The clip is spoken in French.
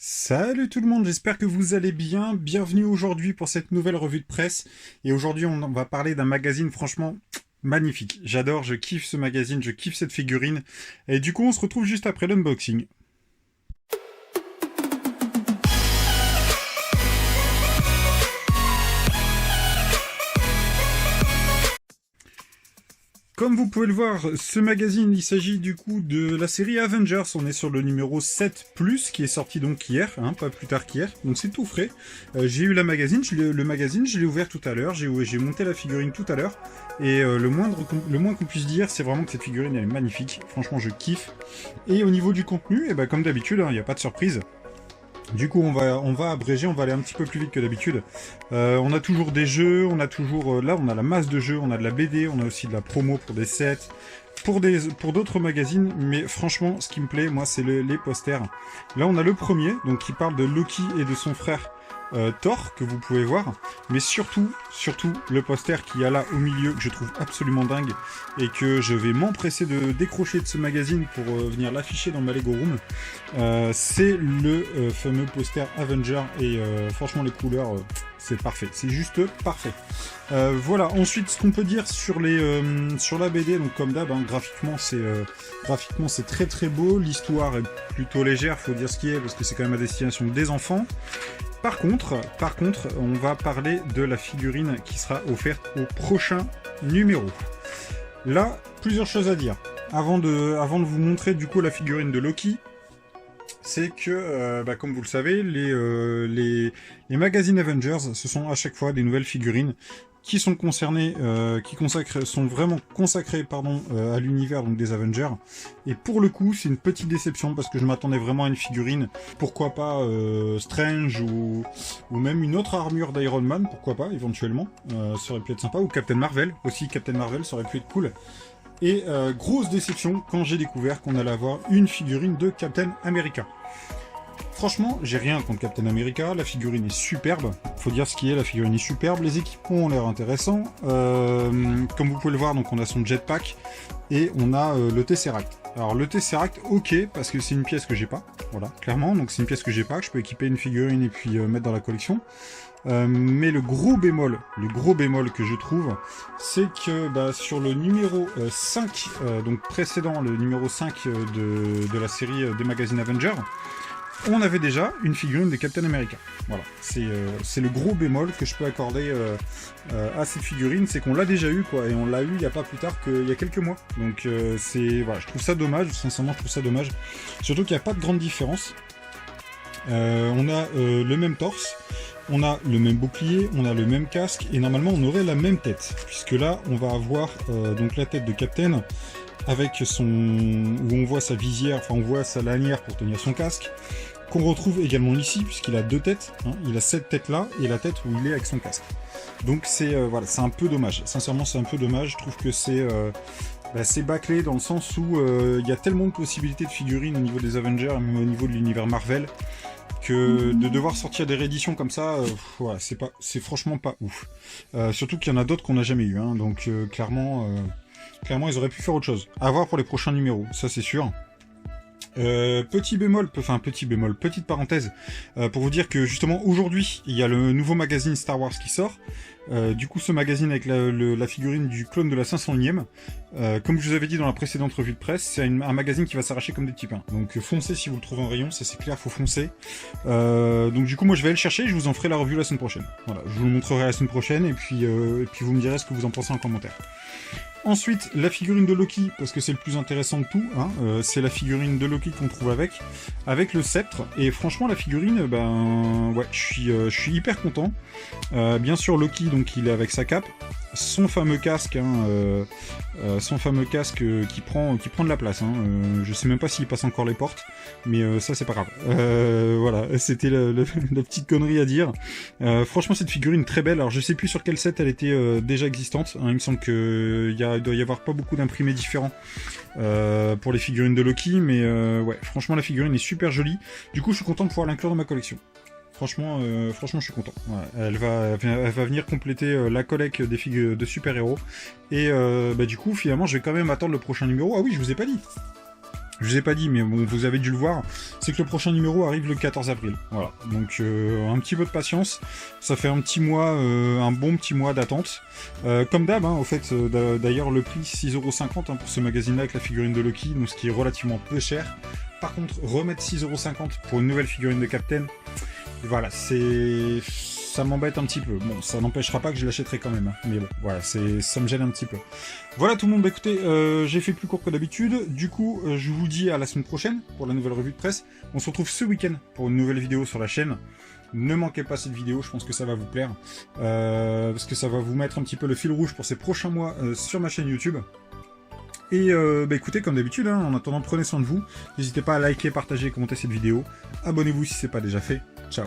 Salut tout le monde, j'espère que vous allez bien. Bienvenue aujourd'hui pour cette nouvelle revue de presse. Et aujourd'hui, on va parler d'un magazine franchement magnifique. J'adore, je kiffe ce magazine, je kiffe cette figurine. Et du coup, on se retrouve juste après l'unboxing. Comme vous pouvez le voir, ce magazine, il s'agit du coup de la série Avengers. On est sur le numéro 7+, qui est sorti donc hier, pas plus tard qu'hier. Donc c'est tout frais. J'ai eu le magazine, je l'ai ouvert tout à l'heure. J'ai monté la figurine tout à l'heure. Et le moins qu'on puisse dire, c'est vraiment que cette figurine, elle est magnifique. Franchement, je kiffe. Et au niveau du contenu, comme d'habitude, il n'y a pas de surprise. Du coup, on va abréger, on va aller un petit peu plus vite que d'habitude. On a toujours des jeux, on a toujours... là, on a la masse de jeux, on a de la BD, on a aussi de la promo pour des sets, pour d'autres magazines, mais franchement, ce qui me plaît, moi, c'est les posters. Là, on a le premier, donc qui parle de Loki et de son frère Thor, que vous pouvez voir, mais surtout, le poster qu'il y a là au milieu, que je trouve absolument dingue, et que je vais m'empresser de décrocher de ce magazine pour venir l'afficher dans ma Lego Room. C'est le fameux poster Avenger, et franchement les couleurs, c'est parfait, c'est juste parfait. Voilà, ensuite ce qu'on peut dire sur la BD, donc comme d'hab, graphiquement c'est très très beau, l'histoire est plutôt légère, faut dire ce qui est, parce que c'est quand même à destination des enfants. Par contre, on va parler de la figurine qui sera offerte au prochain numéro. Là, plusieurs choses à dire. Avant de vous montrer du coup la figurine de Loki, c'est que, comme vous le savez, les magazines Avengers, ce sont à chaque fois des nouvelles figurines qui sont concernés, sont vraiment consacrés, à l'univers donc des Avengers. Et pour le coup, c'est une petite déception parce que je m'attendais vraiment à une figurine, pourquoi pas Strange ou même une autre armure d'Iron Man, pourquoi pas éventuellement, ça aurait pu être sympa, ou Captain Marvel aussi, Captain Marvel ça aurait pu être cool. Et grosse déception quand j'ai découvert qu'on allait avoir une figurine de Captain America. Franchement, j'ai rien contre Captain America, la figurine est superbe, faut dire ce qui est, la figurine est superbe, les équipements ont l'air intéressants, comme vous pouvez le voir, donc on a son jetpack, et on a le Tesseract. Alors le Tesseract, ok, parce que c'est une pièce que j'ai pas, voilà, clairement, donc c'est une pièce que j'ai pas, que je peux équiper une figurine et puis mettre dans la collection. Mais le gros bémol que je trouve, c'est que sur le numéro 5, donc précédent, le numéro 5 de la série des magazines Avengers, on avait déjà une figurine de Captain America. Voilà, c'est le gros bémol que je peux accorder à cette figurine, c'est qu'on l'a déjà eu, quoi, et on l'a eu il n'y a pas plus tard qu'il y a quelques mois. Donc voilà, je trouve ça dommage, sincèrement je trouve ça dommage. Surtout qu'il n'y a pas de grande différence. On a le même torse, on a le même bouclier, on a le même casque, et normalement on aurait la même tête, puisque là on va avoir donc la tête de Captain, avec où on voit sa visière, enfin on voit sa lanière pour tenir son casque, qu'on retrouve également ici, puisqu'il a deux têtes, il a cette tête-là, et la tête où il est avec son casque. Donc voilà, c'est un peu dommage, sincèrement c'est un peu dommage, je trouve que c'est bâclé dans le sens où il y a tellement de possibilités de figurines au niveau des Avengers, et même au niveau de l'univers Marvel, que de devoir sortir des rééditions comme ça, voilà, c'est franchement pas ouf. Surtout qu'il y en a d'autres qu'on n'a jamais eu, donc clairement ils auraient pu faire autre chose. À voir pour les prochains numéros, ça c'est sûr. Petite parenthèse, pour vous dire que justement aujourd'hui, il y a le nouveau magazine Star Wars qui sort. Du coup, ce magazine avec la figurine du clone de la 501ème, comme je vous avais dit dans la précédente revue de presse, c'est un magazine qui va s'arracher comme des petits pains. Donc foncez si vous le trouvez en rayon, ça c'est clair, faut foncer. Donc du coup, moi je vais aller le chercher et je vous en ferai la revue la semaine prochaine. Voilà, je vous le montrerai la semaine prochaine et puis vous me direz ce que vous en pensez en commentaire. Ensuite, la figurine de Loki, parce que c'est le plus intéressant de tout, c'est la figurine de Loki qu'on trouve avec le sceptre, et franchement la figurine, ouais, je suis hyper content. Bien sûr Loki, donc il est avec sa cape, son fameux casque, qui prend de la place, je sais même pas s'il passe encore les portes, mais ça c'est pas grave. Voilà, c'était la petite connerie à dire. Franchement cette figurine très belle, alors je sais plus sur quel set elle était déjà existante, il me semble qu'il doit y avoir pas beaucoup d'imprimés différents pour les figurines de Loki, mais ouais, franchement la figurine est super jolie, du coup je suis content de pouvoir l'inclure dans ma collection. Franchement, je suis content. Ouais, elle va venir compléter la collecte des figures de super-héros. Et du coup, finalement, je vais quand même attendre le prochain numéro. Ah oui, je vous ai pas dit. je vous ai pas dit, mais bon, vous avez dû le voir, c'est que le prochain numéro arrive le 14 avril. Voilà, donc un petit peu de patience, ça fait un petit mois, un bon petit mois d'attente. Comme d'hab, hein, au fait, d'ailleurs le prix 6,50€ hein, pour ce magazine-là avec la figurine de Loki, donc ce qui est relativement peu cher. Par contre, remettre 6,50€ pour une nouvelle figurine de Captain, voilà, ça m'embête un petit peu. Bon, ça n'empêchera pas que je l'achèterai quand même. Hein. Mais bon, voilà, ça me gêne un petit peu. Voilà tout le monde, bah, écoutez, j'ai fait plus court que d'habitude. Du coup, je vous dis à la semaine prochaine pour la nouvelle revue de presse. On se retrouve ce week-end pour une nouvelle vidéo sur la chaîne. Ne manquez pas cette vidéo, je pense que ça va vous plaire. Parce que ça va vous mettre un petit peu le fil rouge pour ces prochains mois sur ma chaîne YouTube. Et bah écoutez, comme d'habitude, hein, en attendant, prenez soin de vous. N'hésitez pas à liker, partager et commenter cette vidéo. Abonnez-vous si ce n'est pas déjà fait. Ciao.